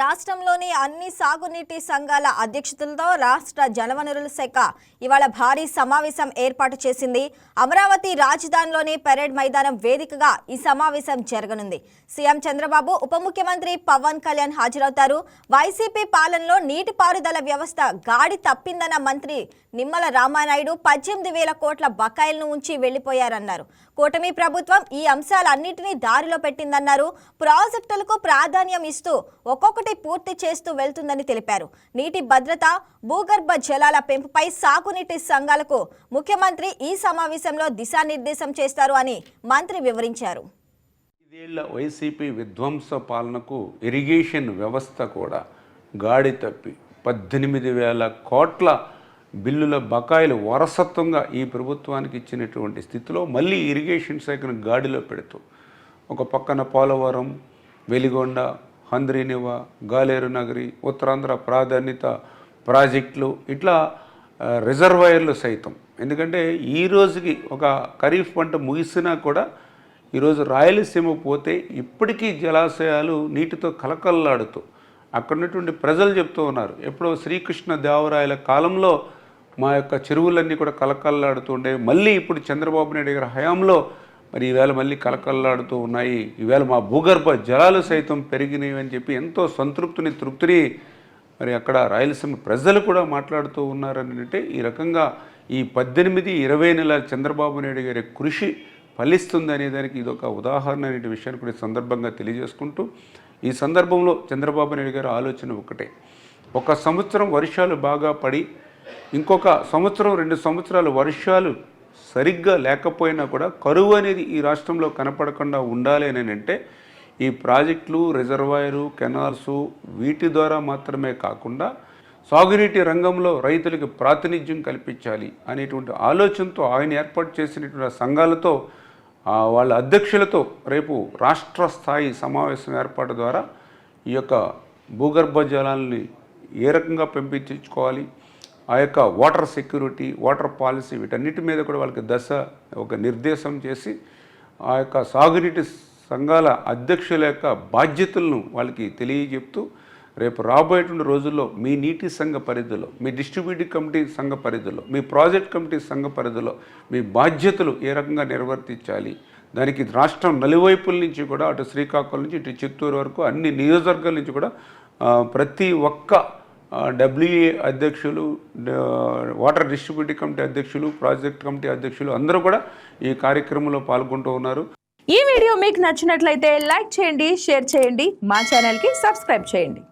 రాష్ట్రంలోని అన్ని సాగునీటి సంఘాల అధ్యక్షతలతో రాష్ట్ర జలవనరుల శాఖ ఇవాళ భారీ సమావేశం ఏర్పాటు చేసింది. అమరావతి రాజధానిలోని పెరేడ్ మైదానం వేదికగా ఈ సమావేశం జరగనుంది. సీఎం చంద్రబాబు, ఉప ముఖ్యమంత్రి పవన్ కళ్యాణ్ హాజరవుతారు. వైసీపీ పాలనలో నీటిపారుదల వ్యవస్థ గాడి తప్పిందన్న మంత్రి నిమ్మల రామానాయుడు 18,000 కోట్ల బకాయిలను ఉంచి వెళ్లిపోయారన్నారు. కూటమి ప్రభుత్వం ఈ అంశాలన్నింటినీ దారిలో పెట్టిందన్నారు. ప్రాజెక్టులకు ప్రాధాన్యం ఇస్తూ ఒక్కొక్కటి పూర్తి చేస్తూ వెళ్తుందని తెలిపారు. నీటి భద్రత, భూగర్భ జలాల పెంపుపై సాగునీటి సంఘాలకు ముఖ్యమంత్రి ఈ సమావేశంలో దిశానిర్దేశం చేస్తారు అని మంత్రి వివరించారు. ఇదేళ్ల వైసీపీ విధ్వంస పాలనకు ఇరిగేషన్ వ్యవస్థ కూడా గాడి తప్పి 18,000 కోట్ల బిల్లుల బకాయిలు వారసత్వంగా ఈ ప్రభుత్వానికి ఇచ్చినటువంటి స్థితిలో మళ్ళీ ఇరిగేషన్ శాఖను గాడిలో పెడుతూ ఒక పక్కన పోలవరం, వెలిగొండ, హంద్రీనివ, గాలేరు నగరి, ఉత్తరాంధ్ర ప్రాధాన్యత ప్రాజెక్టులు, ఇట్లా రిజర్వాయర్లు సైతం. ఎందుకంటే ఈ రోజుకి ఒక ఖరీఫ్ పంట ముగిసినా కూడా ఈరోజు రాయలసీమ పోతే ఇప్పటికీ జలాశయాలు నీటితో కలకల్లాడుతూ అక్కడ ఉన్నటువంటి ప్రజలు చెప్తూ ఉన్నారు, ఎప్పుడో శ్రీకృష్ణ దేవరాయల కాలంలో మా యొక్క చెరువులన్నీ కూడా కలకల్లాడుతూ ఉండే, మళ్ళీ ఇప్పుడు చంద్రబాబు నాయుడు గారి హయాంలో మరి ఈవేళ మళ్ళీ కలకల్లాడుతూ ఉన్నాయి, ఈవేళ మా భూగర్భ జలాలు సైతం పెరిగినాయి అని చెప్పి ఎంతో తృప్తిని మరి అక్కడ రాయలసీమ ప్రజలు కూడా మాట్లాడుతూ ఉన్నారని అంటే ఈ రకంగా ఈ 18-20 నెలల చంద్రబాబు నాయుడు గారి కృషి ఫలిస్తుంది అనే దానికి ఇదొక ఉదాహరణ అనే విషయాన్ని కూడా సందర్భంగా తెలియజేసుకుంటూ, ఈ సందర్భంలో చంద్రబాబు నాయుడు గారి ఆలోచన ఒకటే, ఒక సంవత్సరం వర్షాలు బాగా పడి ఇంకొక సంవత్సరం 2 సంవత్సరాలు వర్షాలు సరిగ్గా లేకపోయినా కూడా కరువు అనేది ఈ రాష్ట్రంలో కనపడకుండా ఉండాలి అని అంటే ఈ ప్రాజెక్టులు, రిజర్వాయరు, కెనాల్సు వీటి ద్వారా మాత్రమే కాకుండా సాగునీటి రంగంలో రైతులకు ప్రాతినిధ్యం కల్పించాలి అనేటువంటి ఆలోచనతో ఆయన ఏర్పాటు చేసినటువంటి సంఘాలతో వాళ్ళ అధ్యక్షులతో రేపు రాష్ట్ర స్థాయి సమావేశం ఏర్పాటు ద్వారా ఈ యొక్క భూగర్భ జలాలని ఏ రకంగా పెంపించుకోవాలి, ఆ యొక్క వాటర్ సెక్యూరిటీ, వాటర్ పాలసీ వీటన్నిటి మీద కూడా వాళ్ళకి ఒక నిర్దేశం చేసి ఆ యొక్క సాగునీటి సంఘాల అధ్యక్షుల యొక్క బాధ్యతలను వాళ్ళకి తెలియజెప్తూ రేపు రాబోయేటువంటి రోజుల్లో మీ నీటి సంఘ పరిధిలో, మీ డిస్ట్రిబ్యూటివ్ కమిటీ సంఘ పరిధిలో, మీ ప్రాజెక్ట్ కమిటీ సంఘ పరిధిలో మీ బాధ్యతలు ఏ రకంగా నిర్వర్తించాలి, దానికి రాష్ట్రం నలువైపుల నుంచి కూడా అటు శ్రీకాకుళం నుంచి ఇటు చిత్తూరు వరకు అన్ని నియోజకవర్గాల నుంచి కూడా ప్రతి ఒక్క డబ్ల్యూఏ అధ్యక్షులు, వాటర్ డిస్ట్రిబ్యూటివ్ కమిటీ అధ్యక్షులు, ప్రాజెక్ట్ కమిటీ అధ్యక్షులు అందరూ కూడా ఈ కార్యక్రమంలో పాల్గొంటూ ఉన్నారు. ఈ వీడియో మీకు నచ్చినట్లయితే లైక్ చేయండి, షేర్ చేయండి, మా ఛానల్కి సబ్స్క్రైబ్ చేయండి.